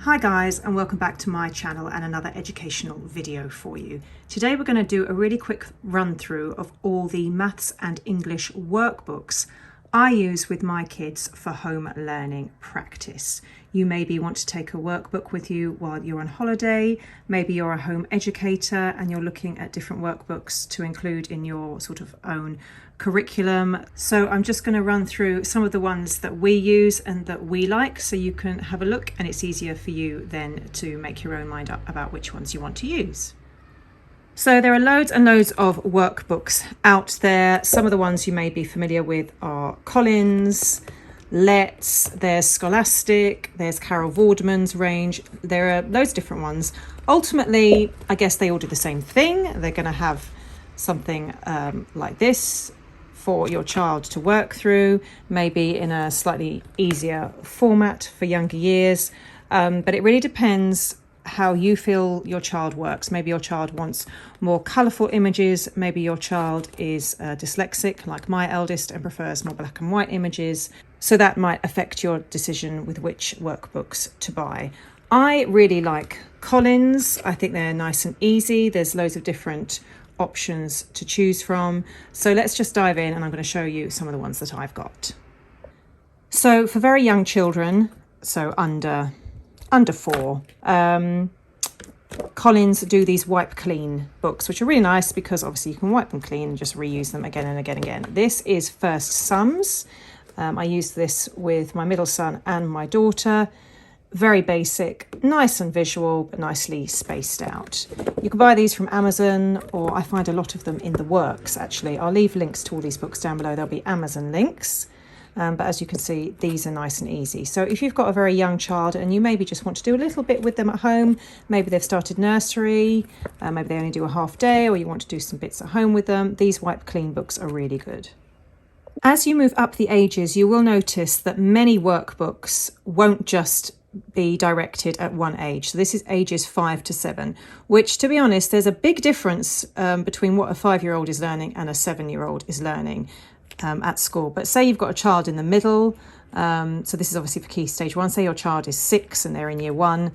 Hi guys, and welcome back to my channel and another educational video for you. Today we're going to do a really quick run through of all the maths and English workbooks I use with my kids for home learning practice. You maybe want to take a workbook with you while you're on holiday, maybe you're a home educator and you're looking at different workbooks to include in your sort of own curriculum. So I'm just going to run through some of the ones that we use and that we like so you can have a look, and it's easier for you then to make your own mind up about which ones you want to use. So there are loads and loads of workbooks out there. Some of the ones you may be familiar with are Collins, Let's, there's Scholastic, there's Carol Vorderman's range. There are loads of different ones. Ultimately, I guess they all do the same thing. They're going to have something like this for your child to work through, maybe in a slightly easier format for younger years. But it really depends how you feel your child works. Maybe your child wants more colourful images. Maybe your child is dyslexic, like my eldest, and prefers more black and white images. So that might affect your decision with which workbooks to buy. I really like Collins. I think they're nice and easy. There's loads of different options to choose from. So let's just dive in, and I'm going to show you some of the ones that I've got. So for very young children, so under 4, Collins do these wipe clean books, which are really nice because obviously you can wipe them clean and just reuse them again and again and again. This is First Sums. I used this with my middle son and my daughter. Very basic, nice and visual, but nicely spaced out. You can buy these from Amazon, or I find a lot of them in the works actually. I'll leave links to all these books down below. There'll be Amazon links. But as you can see, these are nice and easy. So if you've got a very young child and you maybe just want to do a little bit with them at home, maybe they've started nursery, maybe they only do a half day, or you want to do some bits at home with them, these wipe clean books are really good. As you move up the ages, you will notice that many workbooks won't just be directed at one age. So this is ages 5 to 7, which, to be honest, there's a big difference between what a 5-year-old is learning and a 7-year-old is learning at school. But say you've got a child in the middle, so this is obviously for Key Stage 1, say your child is 6 and they're in year 1,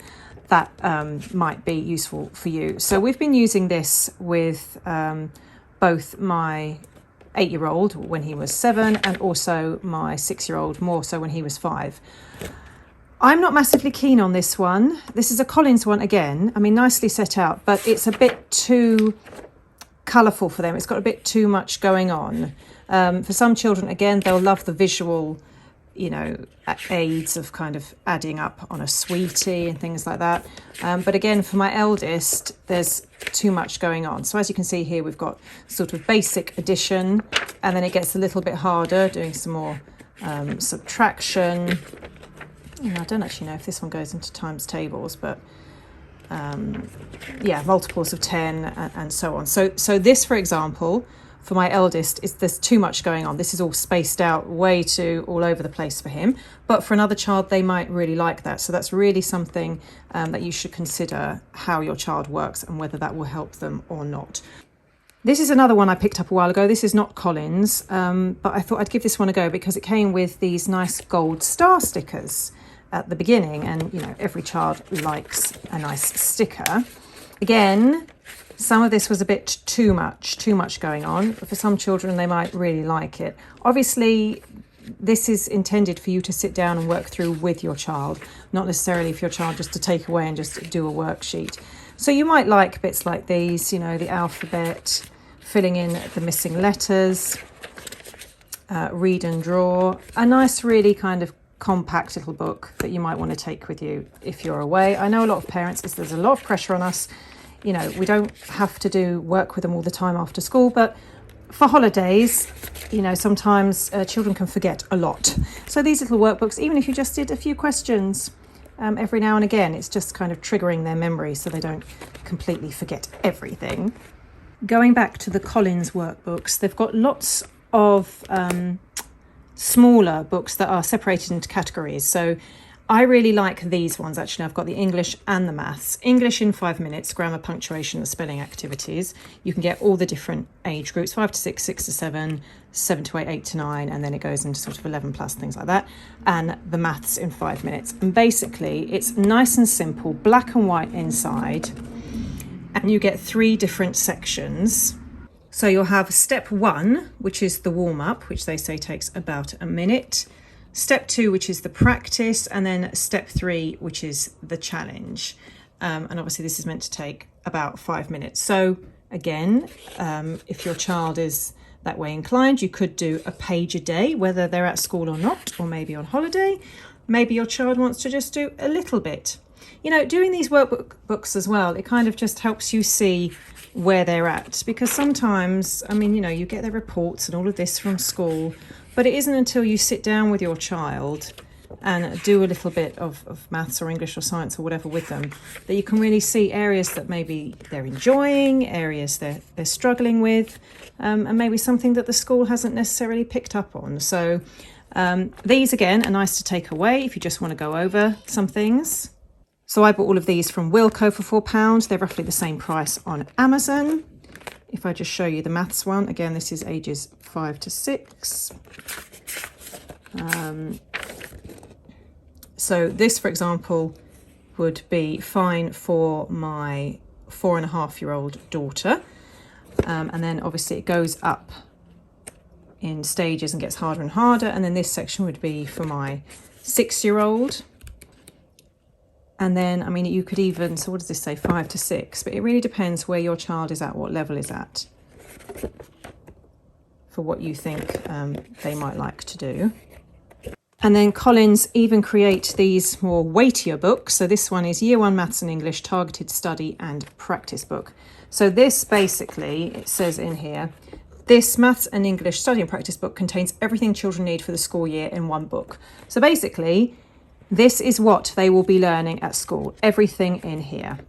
that might be useful for you. So we've been using this with both my 8-year-old when he was 7 and also my 6-year-old more so when he was 5. I'm not massively keen on this one. This is a Collins one again. I mean, nicely set out, but it's a bit too colourful for them. It's got a bit too much going on. For some children, again, they'll love the visual, aids of kind of adding up on a sweetie and things like that. But again, for my eldest, there's too much going on. So as you can see here, we've got sort of basic addition, and then it gets a little bit harder, doing some more subtraction. I don't actually know if this one goes into times tables, but multiples of 10 and so on. So this, for example, for my eldest, there's too much going on. This is all spaced out way too all over the place for him. But for another child, they might really like that. So that's really something that you should consider, how your child works and whether that will help them or not. This is another one I picked up a while ago. This is not Collins, but I thought I'd give this one a go because it came with these nice gold star stickers at the beginning, and every child likes a nice sticker. Again, some of this was a bit too much going on. For some children, they might really like it. Obviously, this is intended for you to sit down and work through with your child, not necessarily for your child just to take away and just do a worksheet. So you might like bits like these, the alphabet, filling in the missing letters, read and draw, a nice really kind of compact little book that you might want to take with you if you're away. I know a lot of parents, there's a lot of pressure on us. We don't have to do work with them all the time after school, but for holidays, sometimes children can forget a lot. So these little workbooks, even if you just did a few questions every now and again, it's just kind of triggering their memory so they don't completely forget everything. Going back to the Collins workbooks, they've got lots of smaller books that are separated into categories. So I really like these ones actually. I've got the English and the maths. English in 5 minutes, grammar, punctuation, and spelling activities. You can get all the different age groups, 5 to 6, 6 to 7, 7 to 8, 8 to 9, and then it goes into sort of 11 plus, things like that. And the maths in 5 minutes. And basically it's nice and simple, black and white inside, and you get 3 different sections. So you'll have step 1, which is the warm-up, which they say takes about a minute. Step 2, which is the practice, and then step 3, which is the challenge. And obviously this is meant to take about 5 minutes. So again, if your child is that way inclined, you could do a page a day, whether they're at school or not, or maybe on holiday. Maybe your child wants to just do a little bit. You know, doing these workbooks as well, it kind of just helps you see where they're at, because sometimes, I mean, you know, you get their reports and all of this from school, but it isn't until you sit down with your child and do a little bit of maths or English or science or whatever with them that you can really see areas that maybe they're enjoying, areas they're struggling with, and maybe something that the school hasn't necessarily picked up on. So these again are nice to take away if you just want to go over some things. So I bought all of these from Wilko for £4. They're roughly the same price on Amazon. If I just show you the maths one, again, this is ages 5 to 6. So this, for example, would be fine for my 4.5-year-old daughter. And then obviously it goes up in stages and gets harder and harder. And then this section would be for my 6-year-old. And then, I mean, you could even, so what does this say, 5 to 6? But it really depends where your child is at, what level is at, for what you think they might like to do. And then Collins even create these more weightier books. So this one is Year 1 Maths and English Targeted Study and Practice Book. So this basically, it says in here, this Maths and English Study and Practice Book contains everything children need for the school year in one book. So basically, this is what they will be learning at school, everything in here.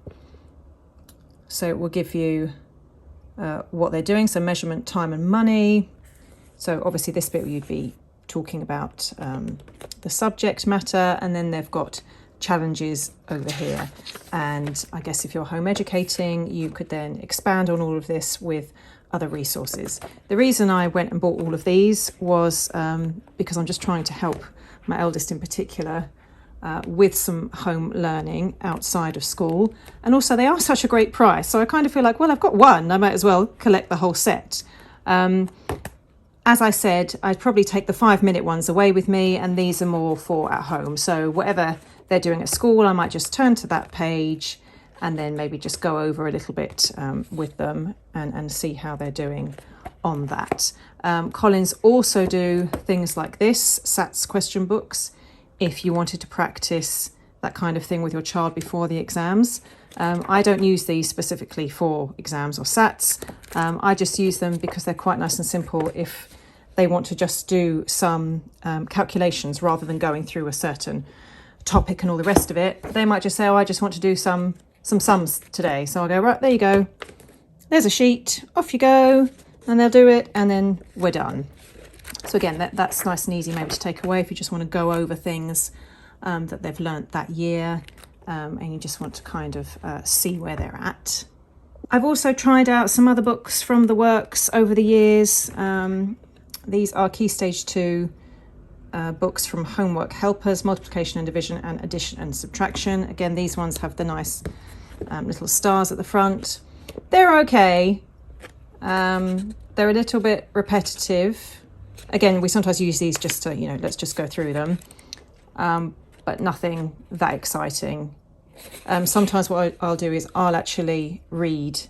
So it will give you what they're doing, so measurement, time and money. So obviously this bit you'd be talking about the subject matter, and then they've got challenges over here. And I guess if you're home educating, you could then expand on all of this with other resources. The reason I went and bought all of these was because I'm just trying to help my eldest in particular with some home learning outside of school. And also they are such a great price. So I kind of feel like, well, I've got one, I might as well collect the whole set. As I said, I'd probably take the 5-minute ones away with me, and these are more for at home. So whatever they're doing at school, I might just turn to that page and then maybe just go over a little bit with them and see how they're doing on that. Collins also do things like this, SATs question books, if you wanted to practice that kind of thing with your child before the exams. I don't use these specifically for exams or SATs. I just use them because they're quite nice and simple if they want to just do some calculations rather than going through a certain topic and all the rest of it. They might just say, oh, I just want to do some sums today. So I'll go, right, there you go. There's a sheet, off you go. And they'll do it, and then we're done. So again, that's nice and easy maybe to take away if you just want to go over things that they've learnt that year, and you just want to kind of see where they're at. I've also tried out some other books from the works over the years. These are Key Stage 2 books from Homework Helpers, Multiplication and Division and Addition and Subtraction. Again, these ones have the nice little stars at the front. They're okay. They're a little bit repetitive. Again, we sometimes use these just to, you know, let's just go through them, but nothing that exciting. Sometimes what I'll do is I'll actually read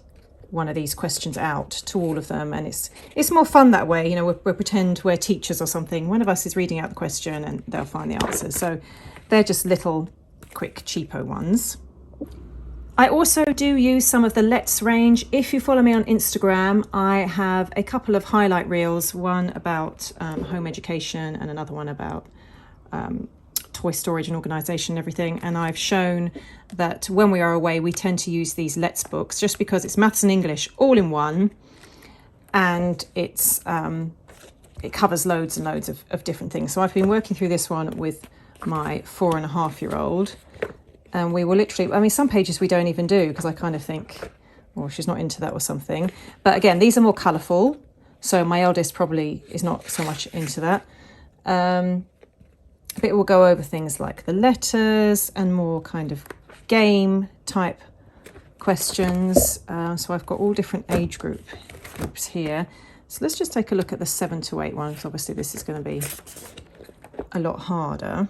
one of these questions out to all of them, and it's more fun that way. You know, we'll pretend we're teachers or something. One of us is reading out the question and they'll find the answers. So they're just little quick cheapo ones. I also do use some of the Let's range. If you follow me on Instagram, I have a couple of highlight reels, one about home education and another one about toy storage and organisation and everything. And I've shown that when we are away, we tend to use these Let's books just because it's maths and English all in one, and it covers loads and loads of different things. So I've been working through this one with my 4.5-year-old, and we will literally, I mean, some pages we don't even do because I kind of think, well, she's not into that or something. But again, these are more colourful, so my eldest probably is not so much into that. But it will go over things like the letters and more kind of game type questions. So I've got all different age groups here. So let's just take a look at the 7 to 8 one, because obviously this is going to be a lot harder.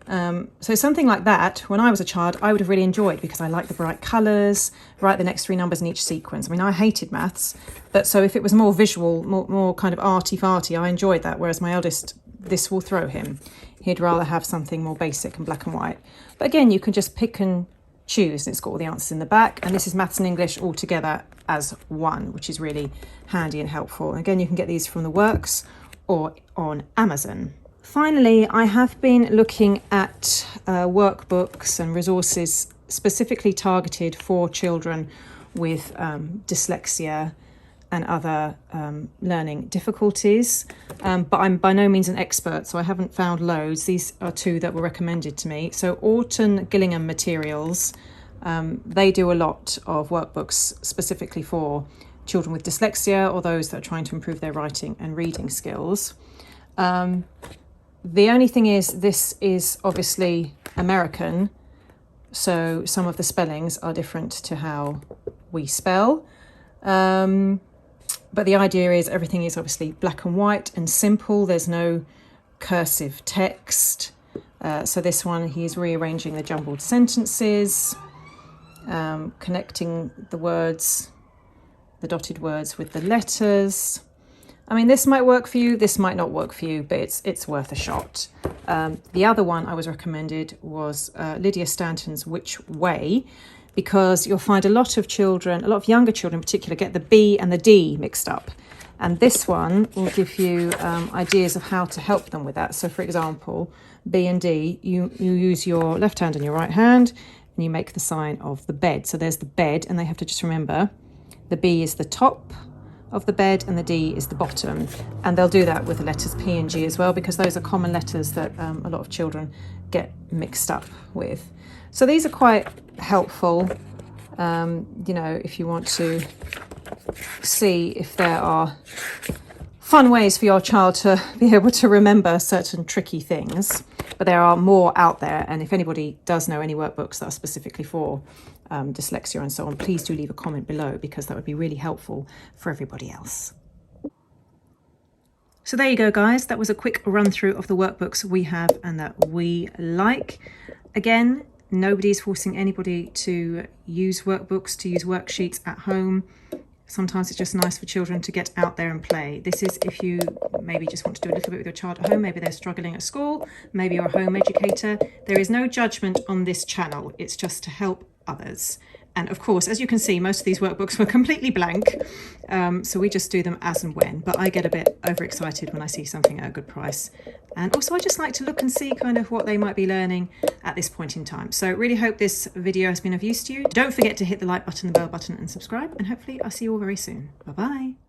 So something like that, when I was a child, I would have really enjoyed, because I like the bright colours, write the next 3 numbers in each sequence. I mean, I hated maths, but so if it was more visual, more kind of arty-farty, I enjoyed that, whereas my eldest, this will throw him. He'd rather have something more basic and black and white. But again, you can just pick and choose, and it's got all the answers in the back, and this is maths and English all together as one, which is really handy and helpful. And again, you can get these from the Works or on Amazon. Finally, I have been looking at workbooks and resources specifically targeted for children with dyslexia and other learning difficulties, but I'm by no means an expert, so I haven't found loads. These are 2 that were recommended to me. So Orton Gillingham Materials, they do a lot of workbooks specifically for children with dyslexia or those that are trying to improve their writing and reading skills. The only thing is, this is obviously American, so some of the spellings are different to how we spell. But the idea is everything is obviously black and white and simple. There's no cursive text. So this one, he's rearranging the jumbled sentences, connecting the words, the dotted words with the letters. I mean, this might work for you, this might not work for you, but it's worth a shot. The other one I was recommended was Lydia Stanton's Which Way, because you'll find a lot of children, a lot of younger children in particular, get the B and the D mixed up. And this one will give you ideas of how to help them with that. So for example, B and D, you use your left hand and your right hand, and you make the sign of the bed. So there's the bed, and they have to just remember the B is the top of the bed and the D is the bottom, and they'll do that with the letters P and G as well, because those are common letters that a lot of children get mixed up with. So these are quite helpful, you know, if you want to see if there are fun ways for your child to be able to remember certain tricky things. But there are more out there, and if anybody does know any workbooks that are specifically for dyslexia and so on, please do leave a comment below, because that would be really helpful for everybody else. So there you go, guys. That was a quick run through of the workbooks we have and that we like. Again, nobody's forcing anybody to use workbooks, to use worksheets at home. Sometimes it's just nice for children to get out there and play. This is if you maybe just want to do a little bit with your child at home. Maybe they're struggling at school. Maybe you're a home educator. There is no judgment on this channel. It's just to help others. And of course, as you can see, most of these workbooks were completely blank. So we just do them as and when. But I get a bit overexcited when I see something at a good price. And also I just like to look and see kind of what they might be learning at this point in time. So really hope this video has been of use to you. Don't forget to hit the like button, the bell button and subscribe. And hopefully I'll see you all very soon. Bye-bye.